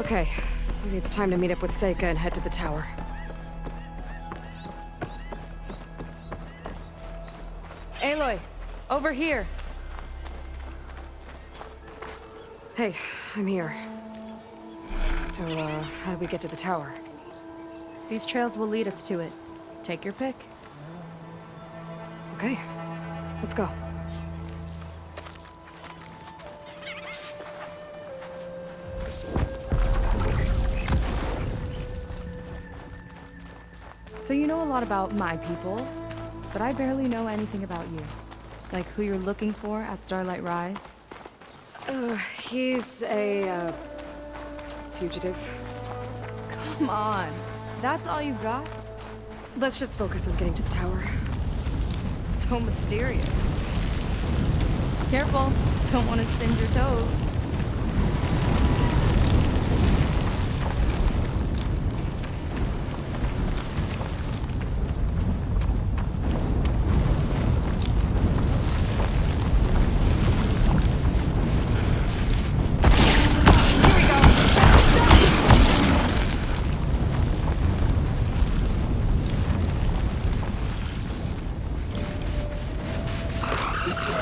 Okay, maybe it's time to meet up with Seika and head to the tower. Aloy, over here! Hey, I'm here. So, how do we get to the tower? These trails will lead us to it. Take your pick. Okay, let's go. So you know a lot about my people, but I barely know anything about you. Like who you're looking for at Starlight Rise. He's a, fugitive. Come on, that's all you got? Let's just focus on getting to the tower. So mysterious. Careful, don't want to singe your toes.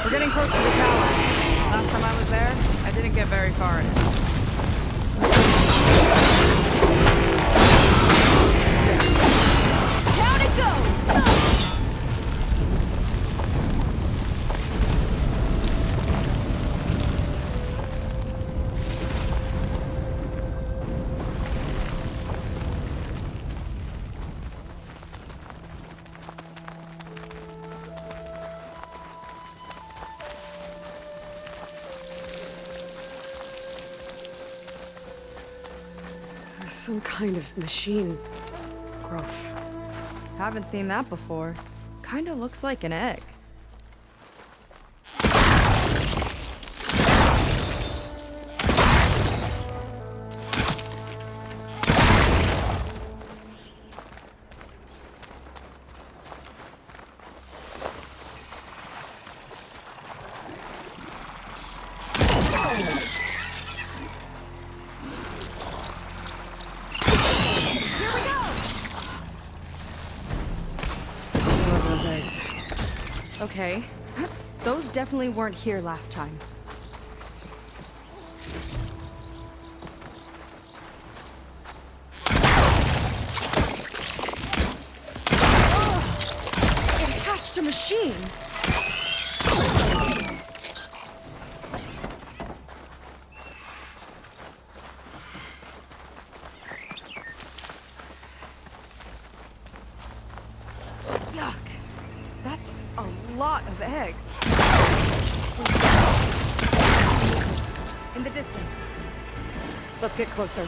We're getting close to the tower. Last time I was there, I didn't get very far in it. Down it goes! There's some kind of machine growth. Haven't seen that before. Kinda looks like an egg. Love those eggs. Okay. Those definitely weren't here last time. Ugh! It hatched a machine! Yuck! That's a lot of eggs. In the distance. Let's get closer.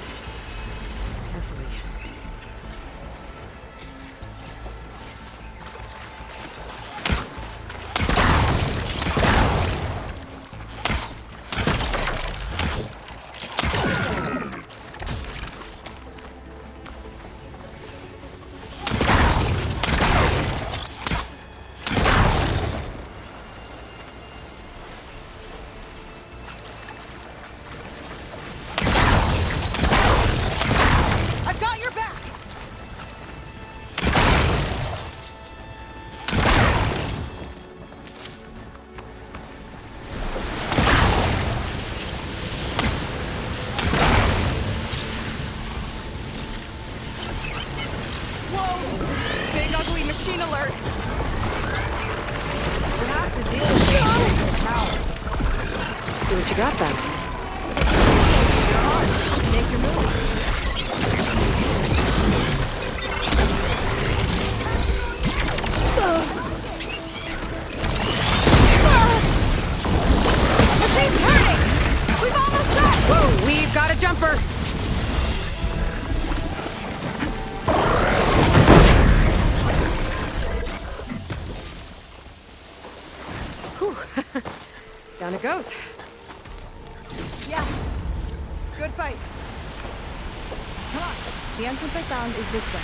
Carefully. I've got your back! Whoa! Big ugly machine alert! We have to deal with it in the tower. See what you got then. You're on. Make your move. Machine's turning! We've almost got it! Whoa, we've got a jumper! Whew. Down it goes. Yeah. Good fight. Come on. The entrance I found is this way.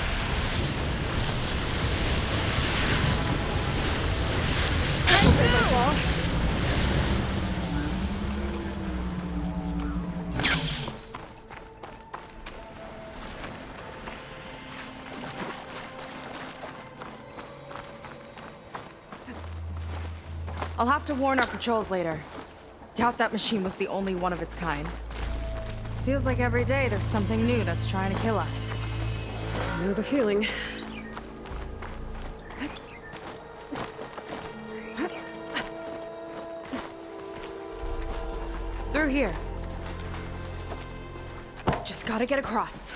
I'll have to warn our patrols later. Doubt that machine was the only one of its kind. Feels like every day there's something new that's trying to kill us. I know the feeling. Through here. Just gotta get across.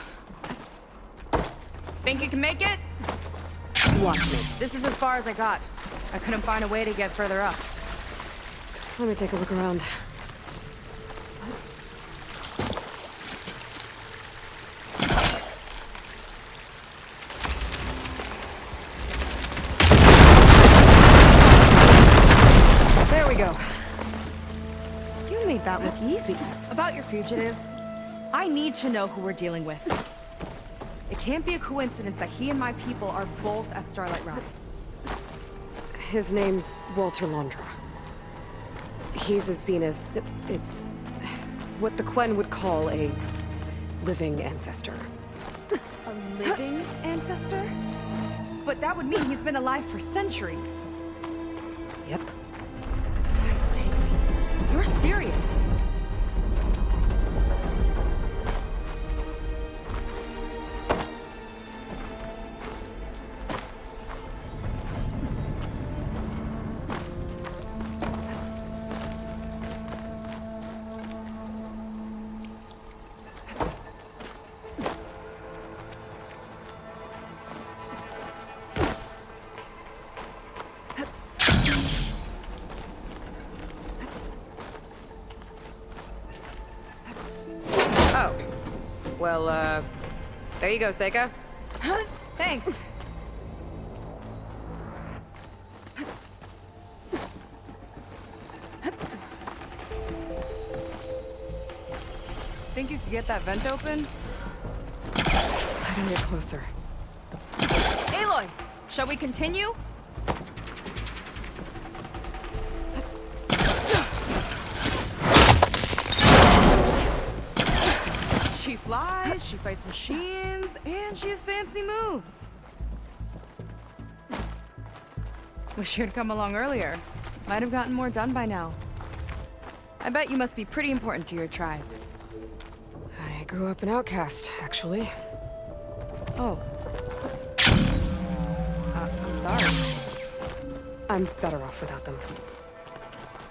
Think you can make it? Watch me. This is as far as I got. I couldn't find a way to get further up. Let me take a look around. There we go. You made that look easy. About your fugitive, I need to know who we're dealing with. It can't be a coincidence that he and my people are both at Starlight Rise. His name's Walter Londra. He's a Zenith. It's what the Quen would call a living ancestor. A living ancestor? But that would mean he's been alive for centuries. Yep. Tides take me. You're serious. Oh. Well, there you go, Seika. Huh? Thanks. Think you could get that vent open? I can get closer. Aloy, shall we continue? She flies, she fights machines, and she has fancy moves. Wish you'd come along earlier. Might have gotten more done by now. I bet you must be pretty important to your tribe. I grew up an outcast, actually. Oh. Sorry. I'm better off without them.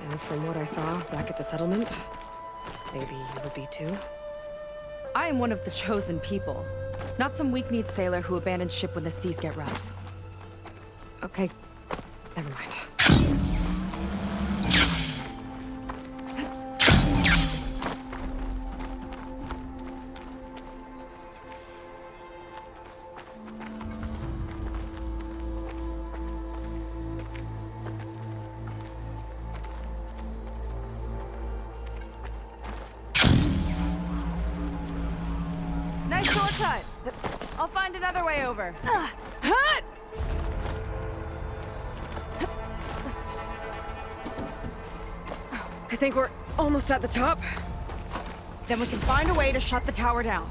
And from what I saw back at the settlement, maybe you would be too. I am one of the chosen people. Not some weak-kneed sailor who abandons ship when the seas get rough. Okay, never mind. Nice shortcut! I'll find another way over. I think we're almost at the top. Then we can find a way to shut the tower down.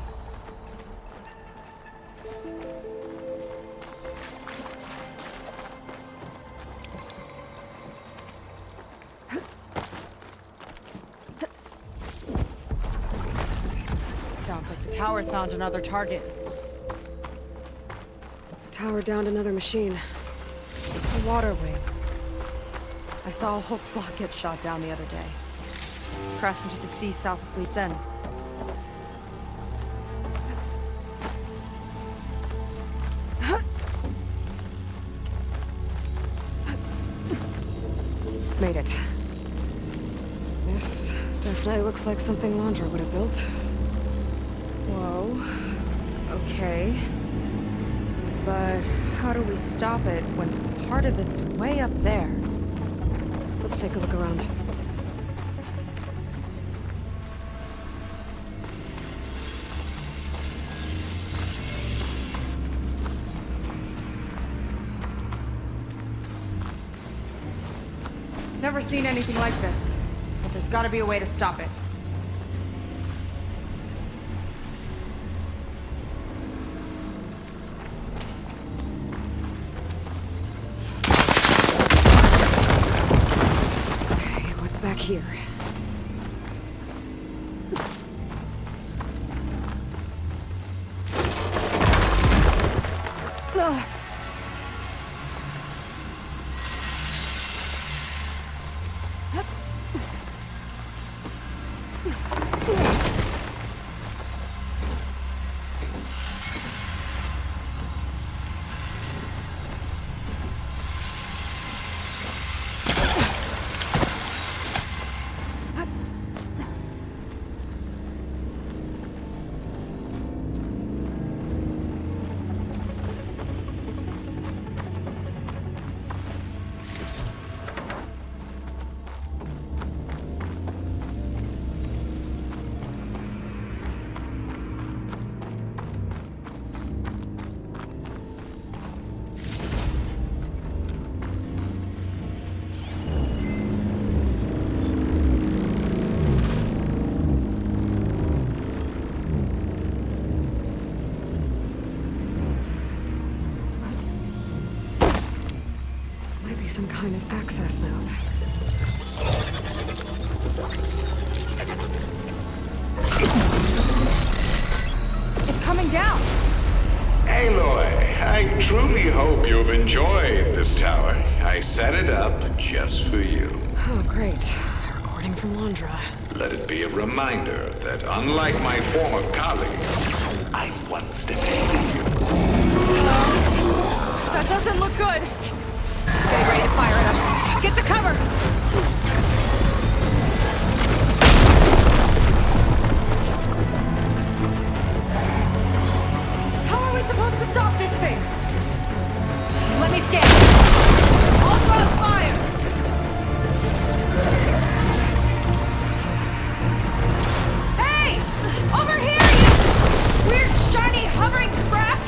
Sounds like the tower's found another target. Tower downed another machine. The water wing. I saw a whole flock get shot down the other day. Crashed into the sea south of Fleet's End. Made it. This definitely looks like something Londra would have built. Whoa. Okay. But how do we stop it when part of it's way up there? Let's take a look around. Never seen anything like this. But there's gotta be a way to stop it. here. Ugh. Some kind of access node. It's coming down! Aloy, I truly hope you've enjoyed this tower. I set it up just for you. Oh, great. A recording from Londra. Let it be a reminder that unlike my former colleagues, I once defeated you. That doesn't look good! Getting ready to fire it up. Get to cover! How are we supposed to stop this thing? Let me scan. All drones fire! Hey! Over here, you weird, shiny, hovering scrap!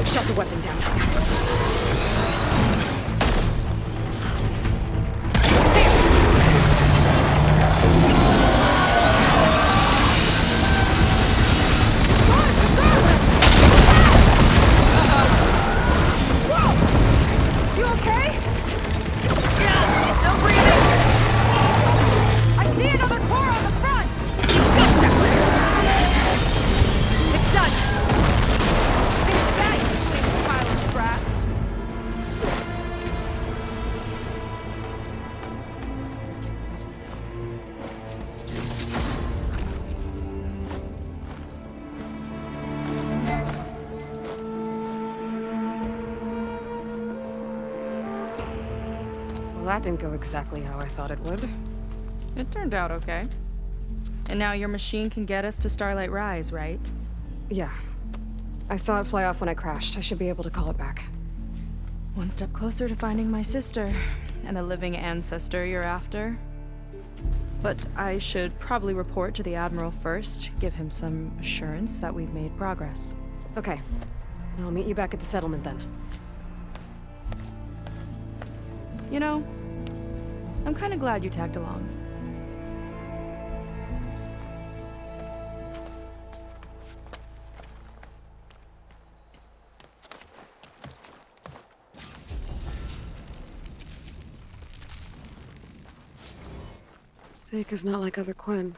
Shut the weapon down. You okay? Yeah, still breathing. I see another core on the front. Gotcha. It's done. It's that, you big pile of scrap. Well, that didn't go exactly how I thought it would. It turned out okay. And now your machine can get us to Starlight Rise, right? Yeah. I saw it fly off when I crashed. I should be able to call it back. One step closer to finding my sister, and the living ancestor you're after. But I should probably report to the Admiral first, give him some assurance that we've made progress. Okay. I'll meet you back at the settlement then. You know, I'm kind of glad you tagged along. Seika's not like other Quen.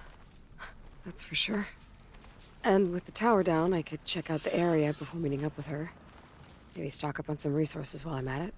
That's for sure. And with the tower down, I could check out the area before meeting up with her. Maybe stock up on some resources while I'm at it.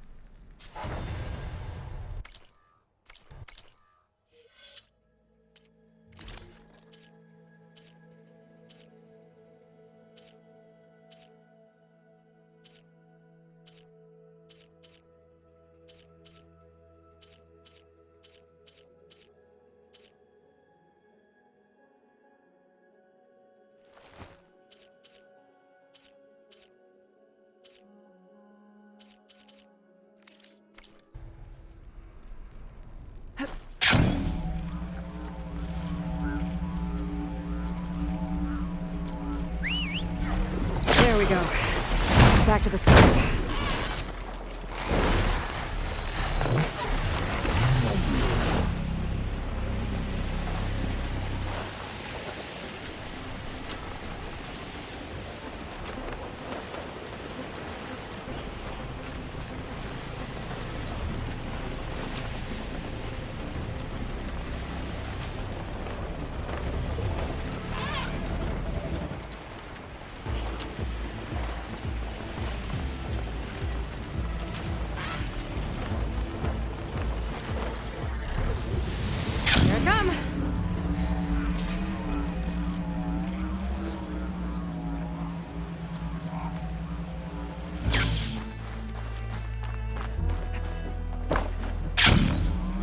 There we go. Back to the skies. Here I come.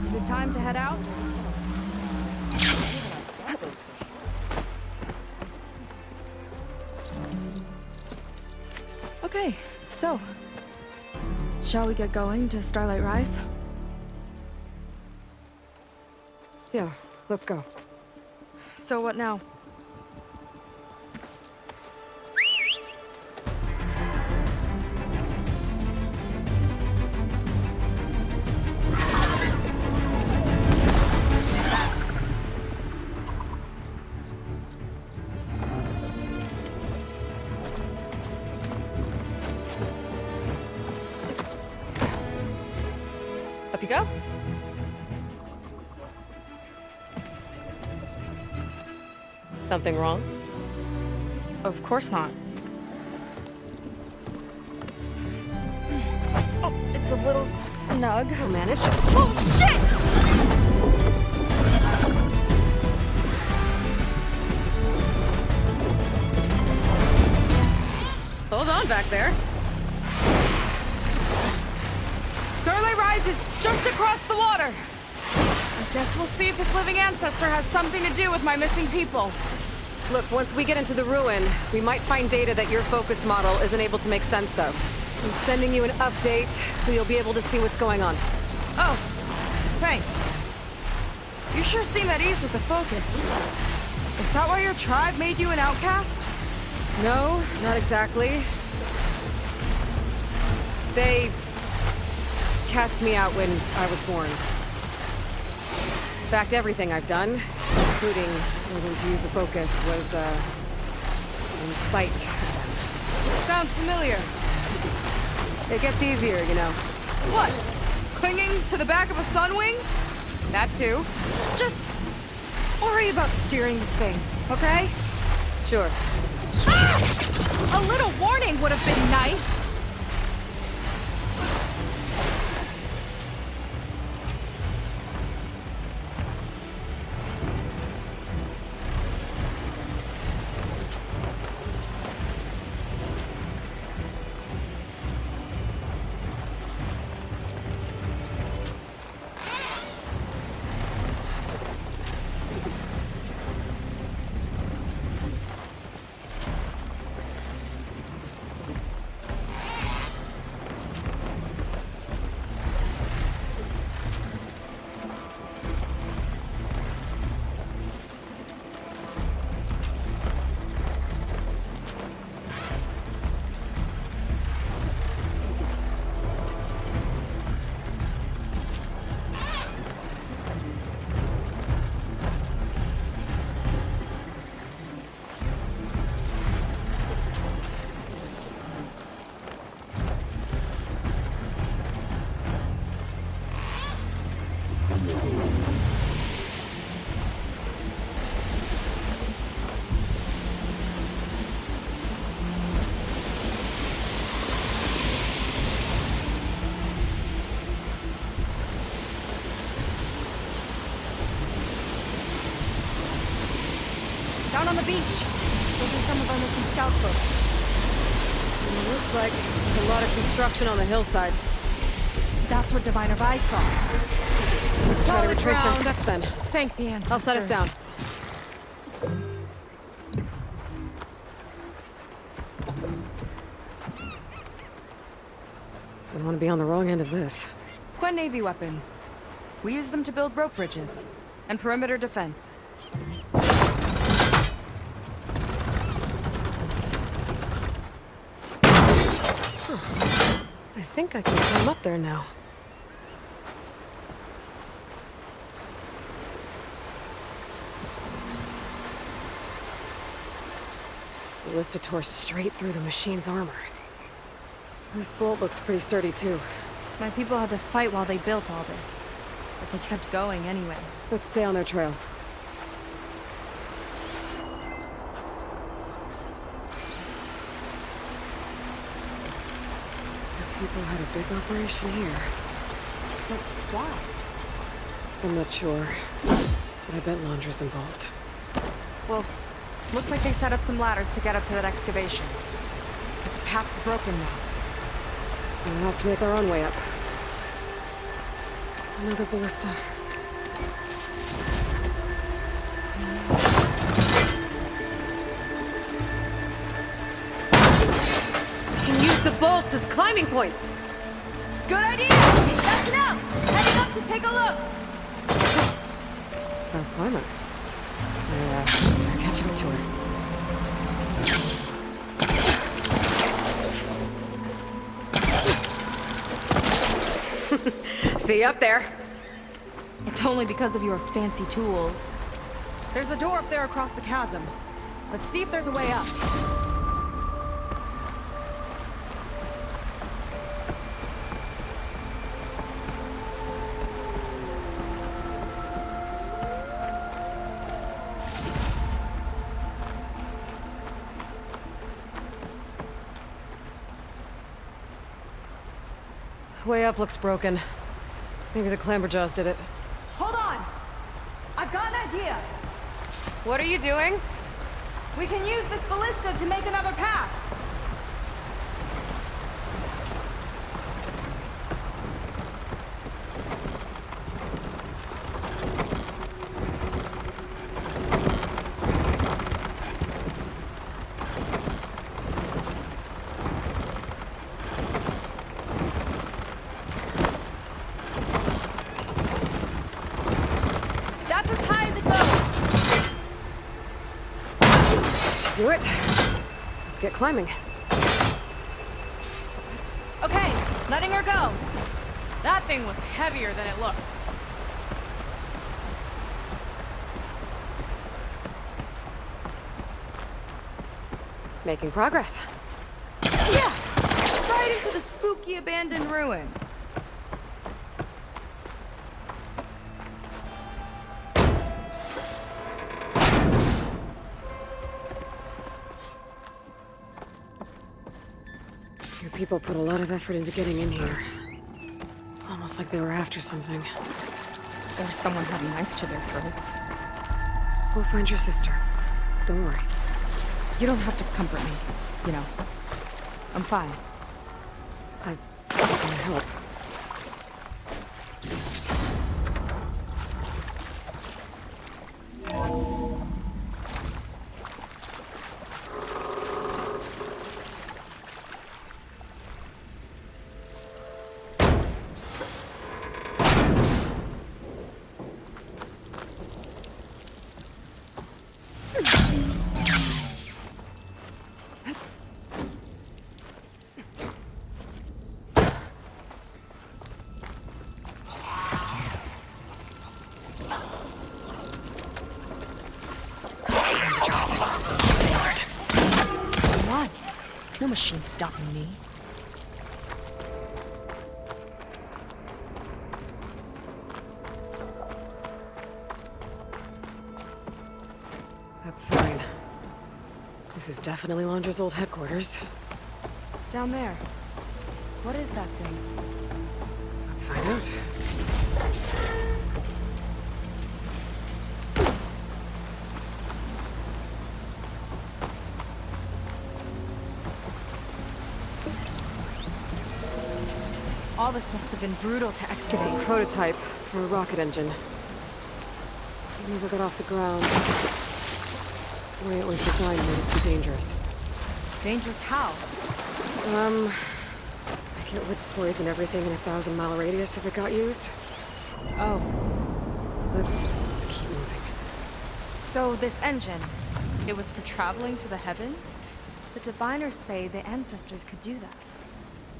Is it time to head out? Okay, so shall we get going to Starlight Rise? Yeah, let's go. So what now? Up you go. Something wrong? Of course not. Oh, it's a little snug. I'll manage. Oh, shit! Hold on back there. Starlight Rise is just across the water. I guess we'll see if this living ancestor has something to do with my missing people. Look, once we get into the ruin, we might find data that your focus model isn't able to make sense of. I'm sending you an update, so you'll be able to see what's going on. Oh, thanks. You sure seem at ease with the focus. Is that why your tribe made you an outcast? No, not exactly. They cast me out when I was born. In fact, everything I've done, including learning to use the focus, was, in spite of them. Sounds familiar. It gets easier, you know. What? Clinging to the back of a sunwing? That too. Just worry about steering this thing, okay? Sure. Ah! A little warning would have been nice. on the beach. Those are some of our missing scout folks. It looks like there's a lot of construction on the hillside. That's what Diviner Vi saw. Let's try to Solid retrace their ground. steps then. Thank the ancestors. I'll set us down. I want to be on the wrong end of this. Quen Navy weapon. We use them to build rope bridges and perimeter defense. I think I can climb up there now. The ballista tore straight through the machine's armor. This bolt looks pretty sturdy too. My people had to fight while they built all this, but they kept going anyway. Let's stay on their trail. The people had a big operation here. But why? I'm not sure, but I bet Londra's involved. Well, looks like they set up some ladders to get up to that excavation. But the path's broken now. We'll have to make our own way up. Another ballista. We can use the bolts as climbing points! Good idea! That's enough! Heading up to take a look! Fast climber. Better catch up to her. See you up there. It's only because of your fancy tools. There's a door up there across the chasm. Let's see if there's a way up. Way up looks broken. Maybe the clamberjaws did it. Hold on! I've got an idea! What are you doing? We can use this ballista to make another path! That's as high as it goes! Should do it. Let's get climbing. Okay, letting her go. That thing was heavier than it looked. Making progress. Yeah! Right into the spooky abandoned ruin. Your people put a lot of effort into getting in here. Almost like they were after something. Or someone had a knife to their throats. We'll find your sister. Don't worry. You don't have to comfort me, you know. I'm fine. I can help. Come on. No machine's stopping me. That sign. This is definitely Londra's old headquarters. Down there. What is that thing? Let's find out. All this must have been brutal to It's excavate. a prototype for a rocket engine. It never got off the ground. The way it was designed made it too dangerous. Dangerous how? I think it would poison everything in a 1,000-mile radius if it got used. Oh, Let's keep moving. so this engine, it was for traveling to the heavens? The Diviners say the ancestors could do that.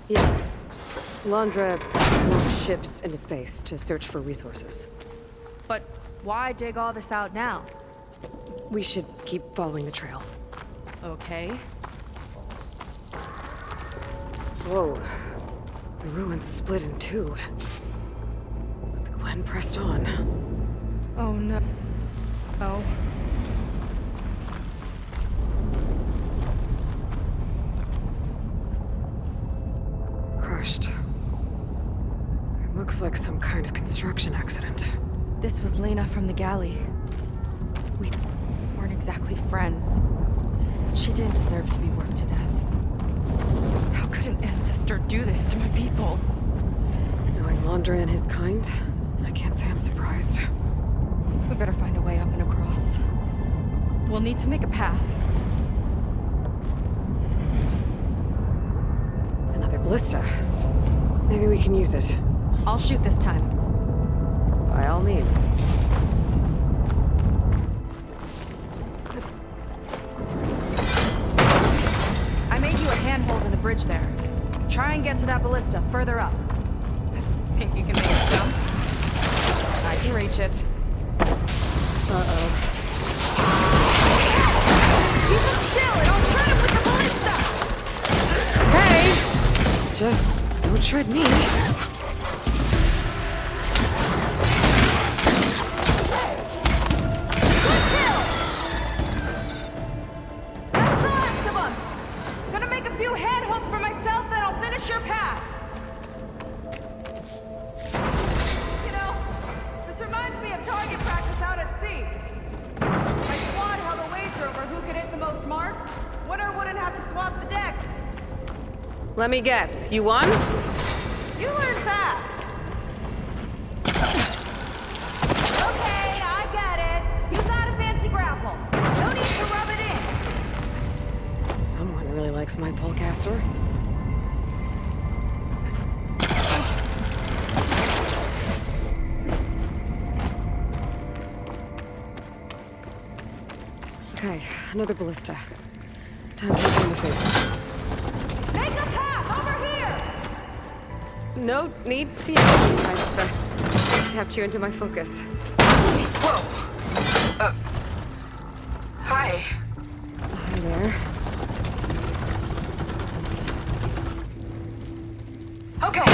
Yeah. Londra launched ships into space to search for resources. But why dig all this out now? We should keep following the trail. Okay. Whoa. The ruins split in two. But the Gwen pressed on. Oh no. Oh. Crushed. It looks like some kind of construction accident. This was Lena from the galley. We weren't exactly friends. She didn't deserve to be worked to death. How could an ancestor do this to my people? Knowing Londra and his kind, I can't say I'm surprised. We better find a way up and across. We'll need to make a path. Another ballista. Maybe we can use it. I'll shoot this time. By all means. I made you a handhold in the bridge there. Try and get to that ballista further up. Think you can make it jump? I can reach it. Uh-oh. Keep him still and I'll try him with the ballista! Hey! Just don't shred me. That's the last of them! Gonna make a few handholds for myself, then I'll finish your path. You know, this reminds me of target practice out at sea. My squad held a wager over who could hit the most marks. Winner wouldn't have to swap the decks. Let me guess. You won? You learn fast. Okay, I get it. You got a fancy grapple. No need to rub it in. Someone really likes my polecaster. Okay, another ballista. Time to return the favor. Make a path over here! No need to yell. I've tapped you into my focus. Whoa! Hi. Hi there. Okay.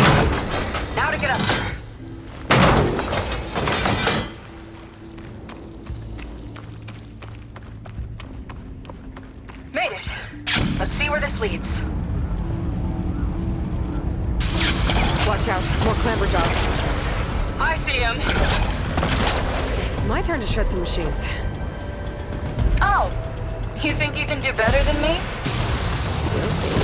Now to get up there. Made it. Let's see where this leads. Watch out. More clamber jobs. I see him. It's my turn to shred some machines. Oh. You think you can do better than me? We'll see.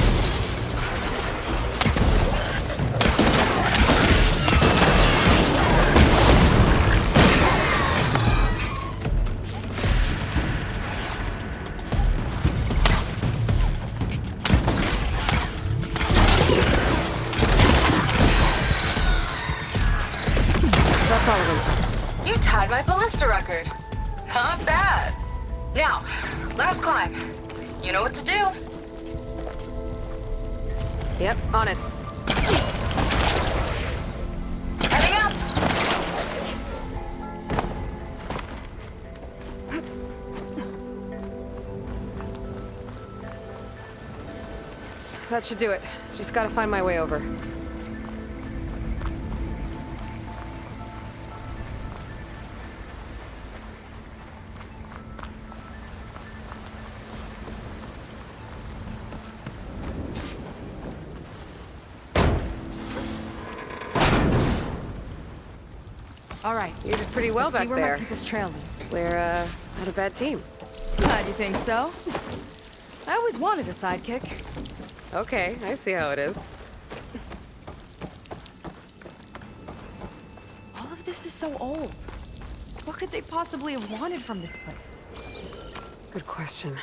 That's all of them. You tied my ballista record. Not bad. Now, last climb. You know what to do. Yep, on it. Heading up. That should do it. Just gotta find my way over. All right. You did pretty well Let's see back where there. my people's trail leads. We're, not a bad team. Glad you think so. I always wanted a sidekick. Okay, I see how it is. this is so old? What could they possibly have wanted from this place? Good question.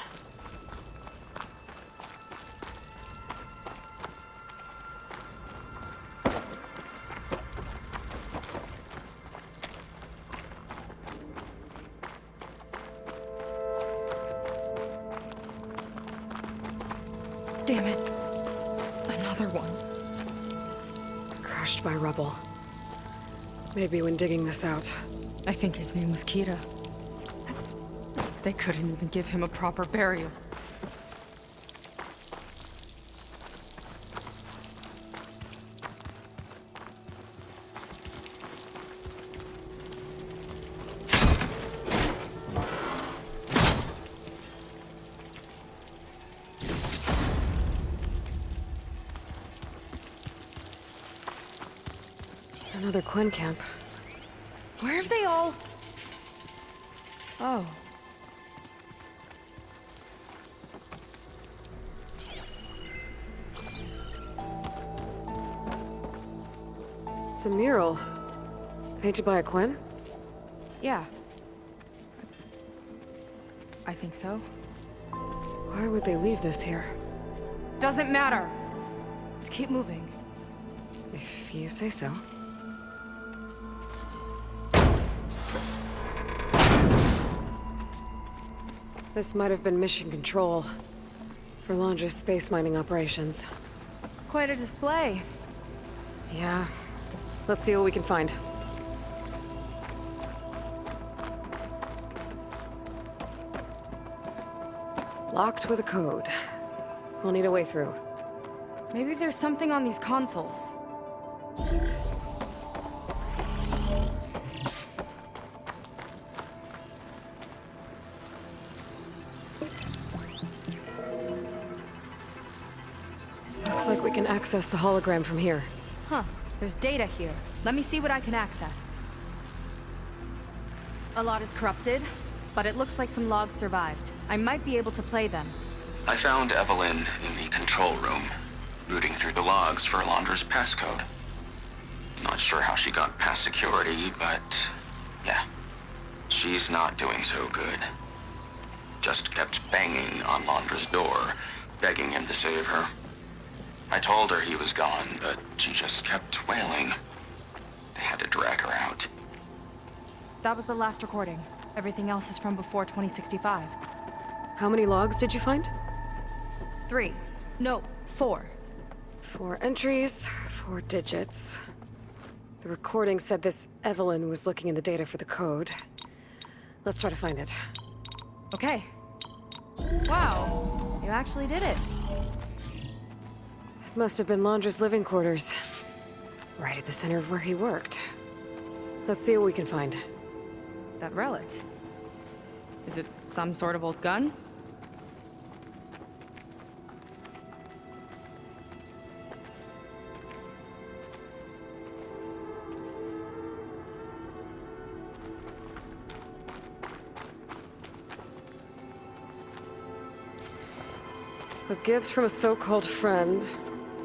Damn it. Another one. Crushed by rubble. Maybe when digging this out. I think his name was Kira. They couldn't even give him a proper burial. Another Quen camp. Where have they all... Oh. It's a mural. Painted by a Quen? Yeah. I think so. Why would they leave this here? Doesn't matter. Let's keep moving. If you say so. This might have been mission control for Londra's space mining operations. Quite a display. Yeah. Let's see what we can find. Locked with a code. We'll need a way through. Maybe there's something on these consoles. Looks like we can access the hologram from here. Huh. There's data here. Let me see what I can access. A lot is corrupted, but it looks like some logs survived. I might be able to play them. I found Evelyn in the control room, rooting through the logs for Londra's passcode. Not sure how she got past security, but yeah, she's not doing so good. Just kept banging on Londra's door, begging him to save her. I told her he was gone, but she just kept wailing. They had to drag her out. That was the last recording. Everything else is from before 2065. How many logs did you find? 3. No, 4. 4 entries, 4 digits. The recording said this Evelyn was looking in the data for the code. Let's try to find it. Okay. Wow, you actually did it. This must have been Londra's living quarters. Right at the center of where he worked. Let's see what we can find. That relic. Is it some sort of old gun? A gift from a so-called friend.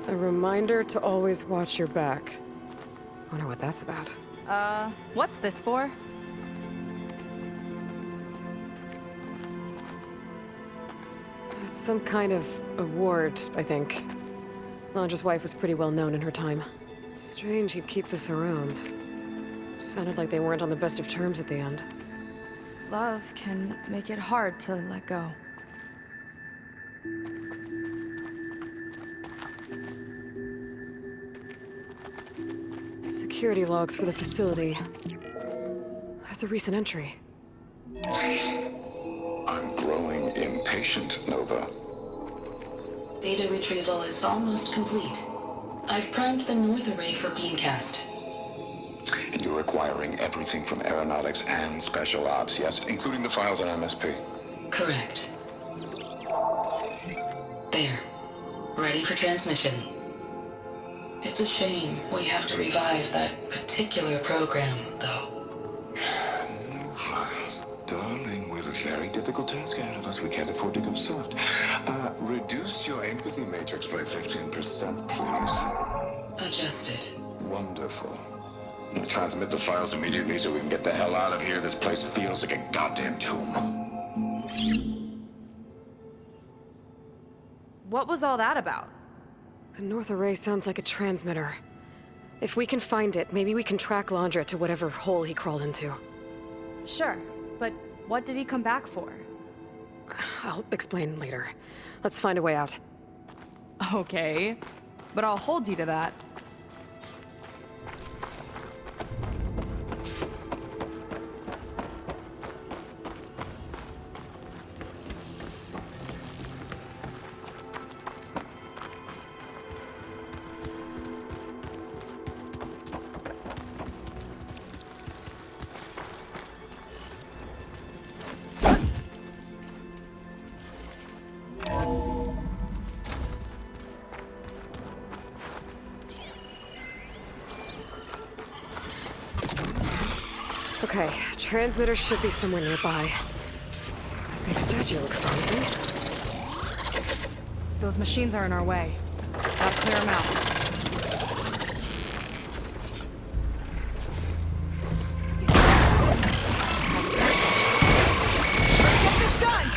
A reminder to always watch your back. Wonder what that's about. What's this for? It's some kind of award, I think. Londra's wife was pretty well known in her time. Strange he'd keep this around. Sounded like they weren't on the best of terms at the end. Love can make it hard to let go. Security logs for the facility. There's a recent entry. I'm growing impatient, Nova. Data retrieval is almost complete. I've primed the north array for beamcast. And you're acquiring everything from aeronautics and special ops, yes? Including the files on MSP. Correct. There. Ready for transmission. It's a shame we have to revive that particular program, though. Nova, darling, we have a very difficult task ahead of us. We can't afford to go soft. Reduce your empathy matrix by 15%, please. Adjusted. Wonderful. Transmit the files immediately so we can get the hell out of here. This place feels like a goddamn tomb. What was all that about? The North Array sounds like a transmitter. If we can find it, maybe we can track Landra to whatever hole he crawled into. Sure, but what did he come back for? I'll explain later. Let's find a way out. Okay, but I'll hold you to that. Okay, transmitter should be somewhere nearby. That big statue looks promising. Those machines are in our way. Gotta clear them out. Get this done!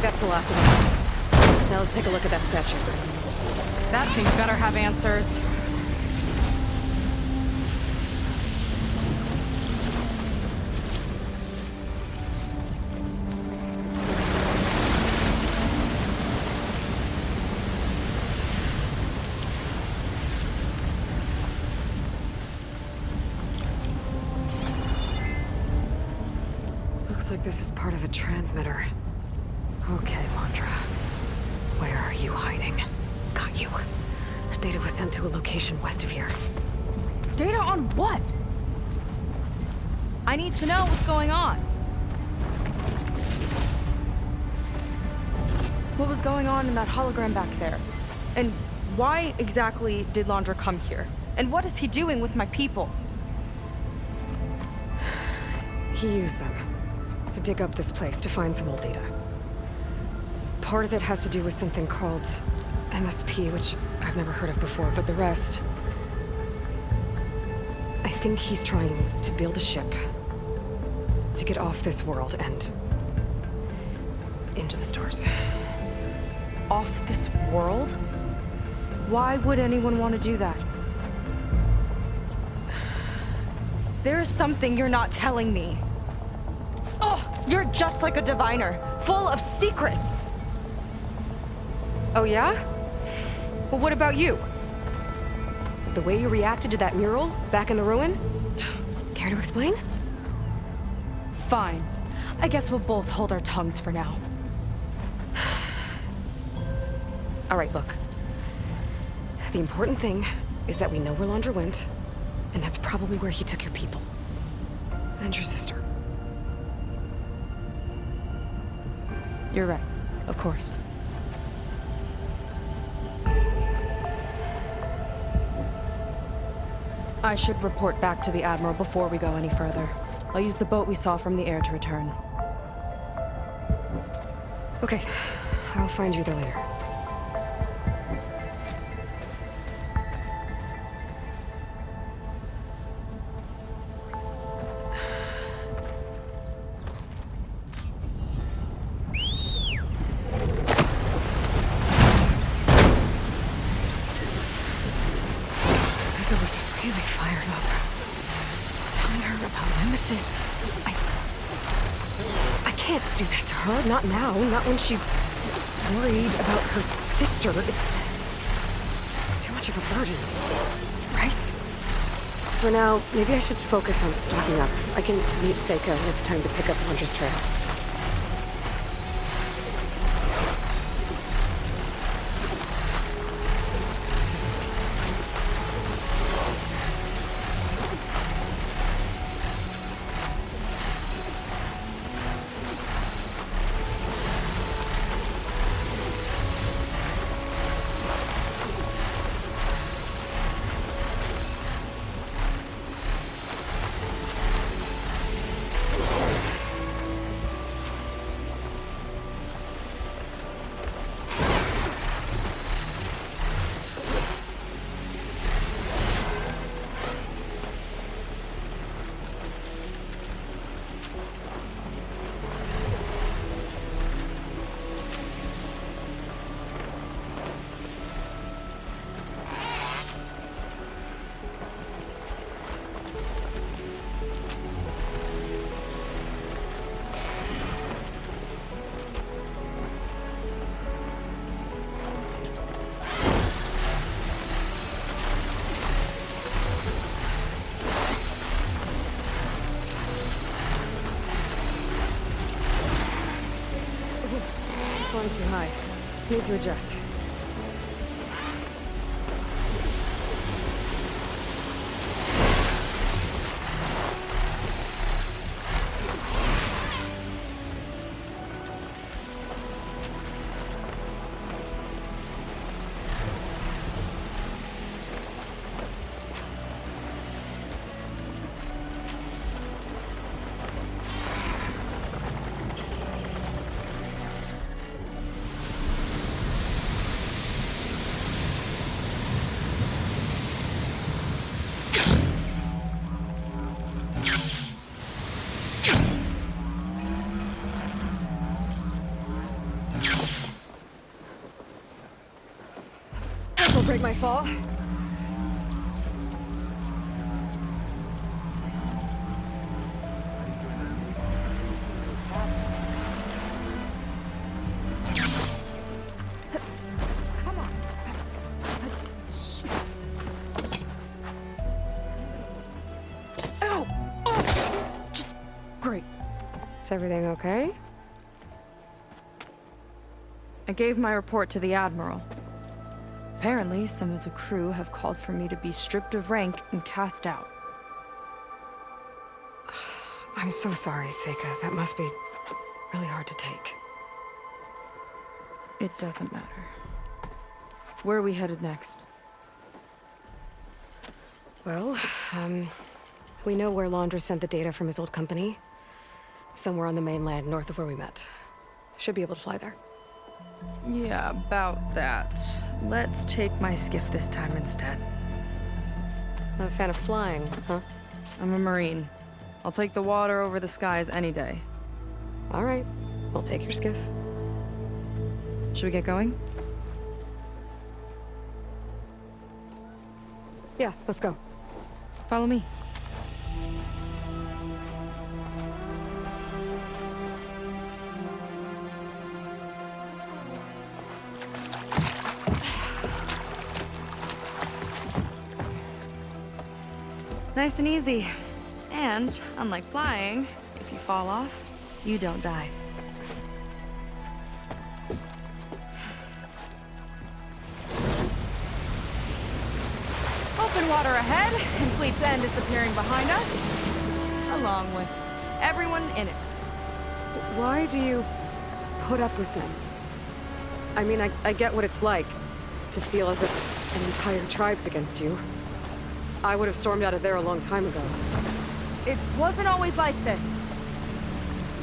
That's the last of them. Now let's take a look at that statue. That thing better have answers. Looks like this is part of a transmitter. Okay, Landra. Where are you hiding? Got you. Data was sent to a location west of here. Data on what? I need to know what's going on. What was going on in that hologram back there? And why exactly did Laundra come here? And what is he doing with my people? He used them to dig up this place to find some old data. Part of it has to do with something called MSP, which I've never heard of before, but the rest... I think he's trying to build a ship to get off this world and into the stars. Off this world? Why would anyone want to do that? There's something you're not telling me. Oh, you're just like a diviner, full of secrets. Oh yeah? Well, what about you? The way you reacted to that mural back in the ruin? Care to explain? Fine. I guess we'll both hold our tongues for now. All right, look. The important thing is that we know where Laundra went, and that's probably where he took your people. And your sister. You're right, of course. I should report back to the Admiral before we go any further. I'll use the boat we saw from the air to return. Okay, I'll find you there later. Seika was really fired up. Telling her about Nemesis. I can't do that to her. Not now. Not when she's worried about her sister. It's too much of a burden. Right? For now, maybe I should focus on stocking up. I can meet Seika when it's time to pick up Laundra's trail. Flying too high. Need to adjust. This will break my fall. Ow! Oh! Just great. Is everything okay? I gave my report to the Admiral. Apparently, some of the crew have called for me to be stripped of rank and cast out. I'm so sorry, Seika. That must be really hard to take. It doesn't matter. Where are we headed next? Well, we know where Laundra sent the data from his old company. Somewhere on the mainland, north of where we met. Should be able to fly there. Yeah, about that. Let's take my skiff this time instead. Not a fan of flying, huh? I'm a Marine. I'll take the water over the skies any day. All right, we'll take your skiff. Should we get going? Yeah, let's go. Follow me. Nice and easy. And, unlike flying, if you fall off, you don't die. Open water ahead, and Fleet's End disappearing behind us, along with everyone in it. Why do you put up with them? I mean, I get what it's like to feel as if an entire tribe's against you. I would have stormed out of there a long time ago. It wasn't always like this.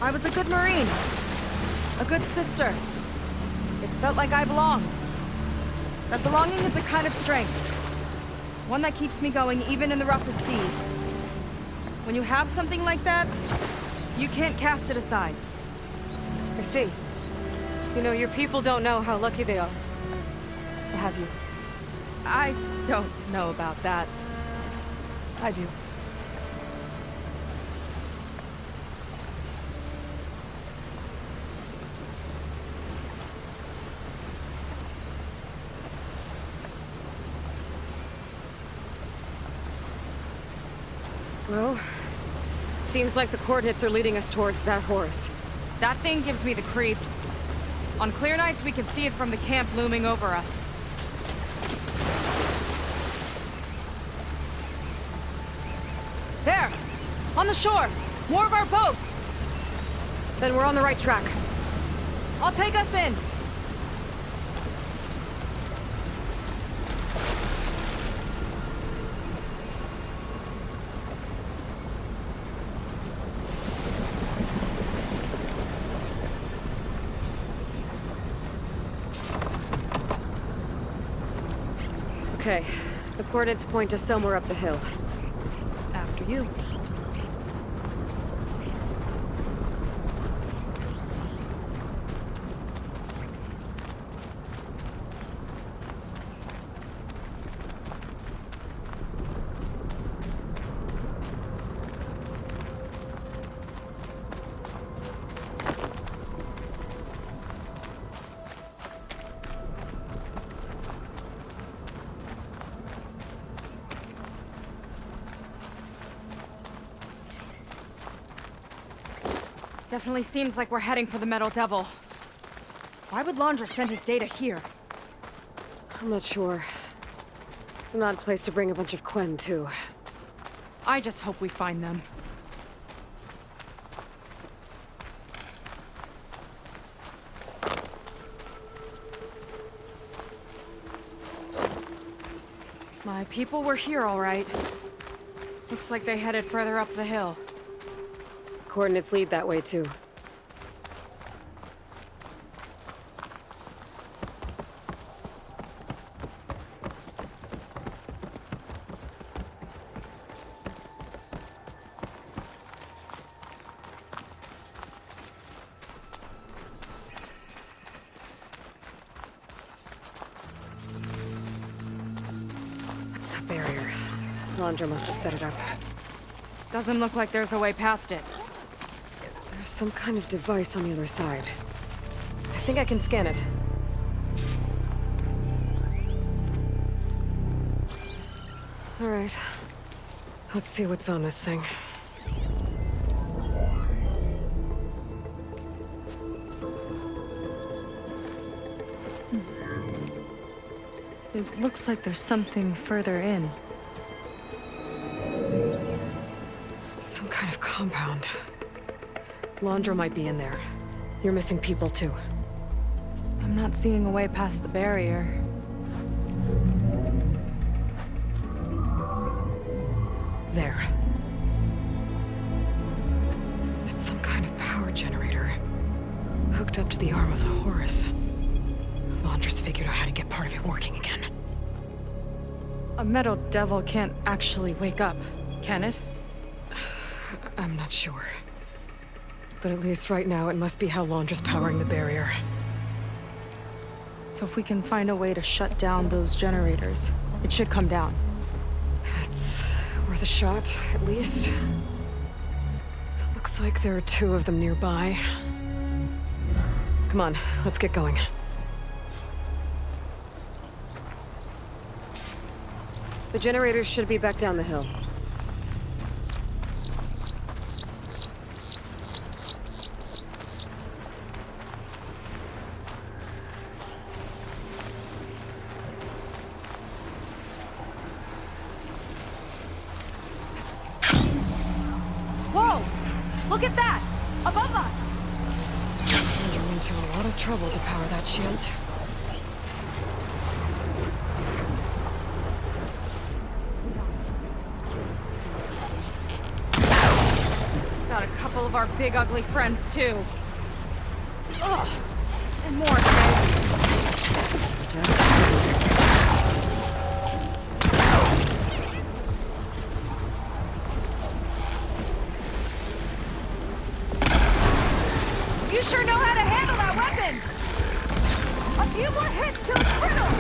I was a good Marine. A good sister. It felt like I belonged. That belonging is a kind of strength. One that keeps me going even in the roughest seas. When you have something like that, you can't cast it aside. I see. You know, your people don't know how lucky they are to have you. I don't know about that. I do. Well, seems like the coordinates are leading us towards that horse. That thing gives me the creeps. On clear nights, we can see it from the camp looming over us. There! On the shore! More of our boats! Then we're on the right track. I'll take us in! Okay, the coordinates point to somewhere up the hill. After you. Definitely seems like we're heading for the Metal Devil. Why would Laundra send his data here? I'm not sure. It's an odd place to bring a bunch of Quen, too. I just hope we find them. My people were here, all right. Looks like they headed further up the hill. Coordinates lead that way, too. That barrier. Laundra must have set it up. Doesn't look like there's a way past it. There's some kind of device on the other side. I think I can scan it. All right. Let's see what's on this thing. It looks like there's something further in. Some kind of compound. Laundra might be in there. You're missing people, too. I'm not seeing a way past the barrier. There. It's some kind of power generator. Hooked up to the arm of the Horus. Laundress figured out how to get part of it working again. A metal devil can't actually wake up, can it? I'm not sure. But at least right now it must be how Laundra's powering the barrier. So if we can find a way to shut down those generators, it should come down. It's worth a shot, at least. Looks like there are 2 of them nearby. Come on, let's get going. The generators should be back down the hill. Whoa! Look at that! Above us! You're into a lot of trouble to power that shield. Got a couple of our big ugly friends too. Ugh! And more things. You sure know how to handle that weapon! A few more hits till it's brittle!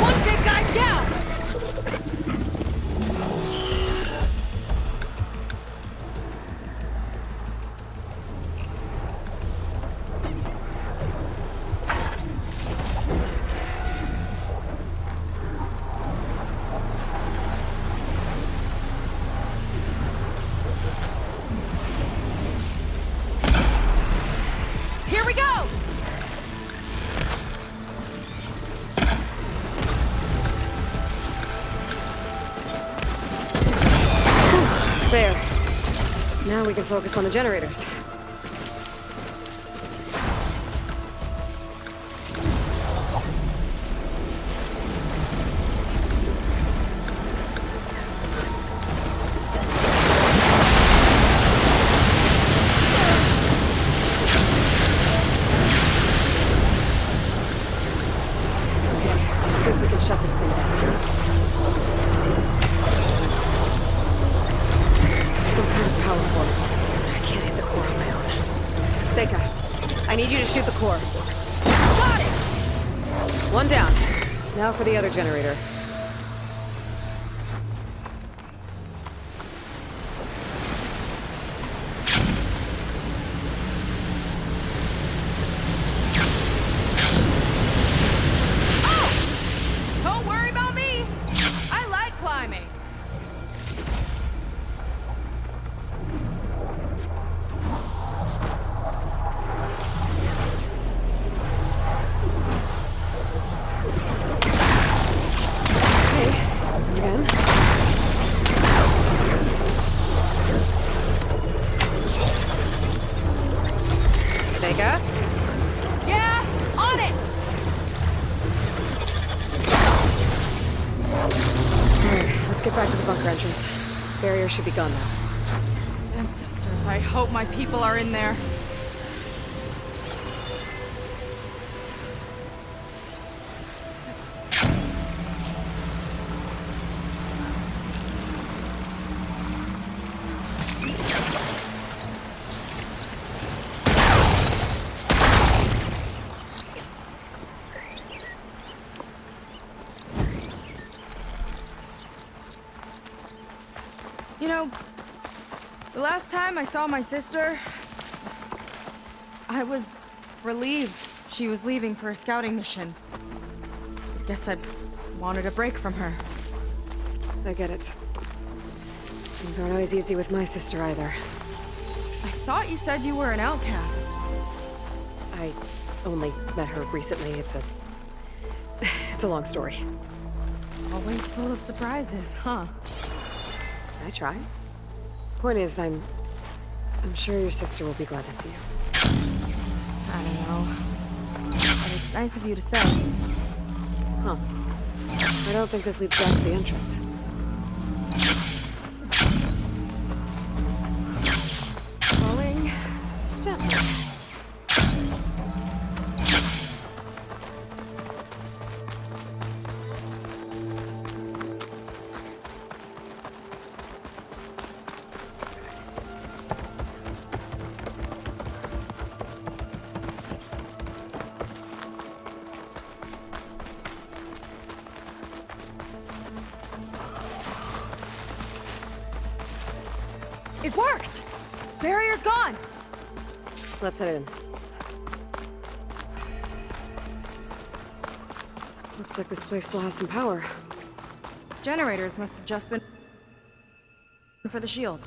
One big guy down! Here we go! There. Now we can focus on the generators. Let's see if we can shut this thing down. Some kind of power core. I can't hit the core on my own. Seika, I need you to shoot the core. Got it! One down. Now for the other generator. Don't worry about me! I like climbing. Okay, again. Seika? Yeah, on it! Let's get back to the bunker entrance. Barrier should be gone now. Ancestors, I hope my people are in there. You know, the last time I saw my sister, I was relieved she was leaving for a scouting mission. Guess I wanted a break from her. I get it. Things aren't always easy with my sister either. I thought you said you were an outcast. I only met her recently. It's a long story. Always full of surprises, huh? I try. Point is, I'm I'm sure your sister will be glad to see you. I don't know. But it's nice of you to say. Huh. I don't think this leads back to the entrance. Falling gently. It worked! Barrier's gone! Let's head in. Looks like this place still has some power. Generators must have just been for the shield.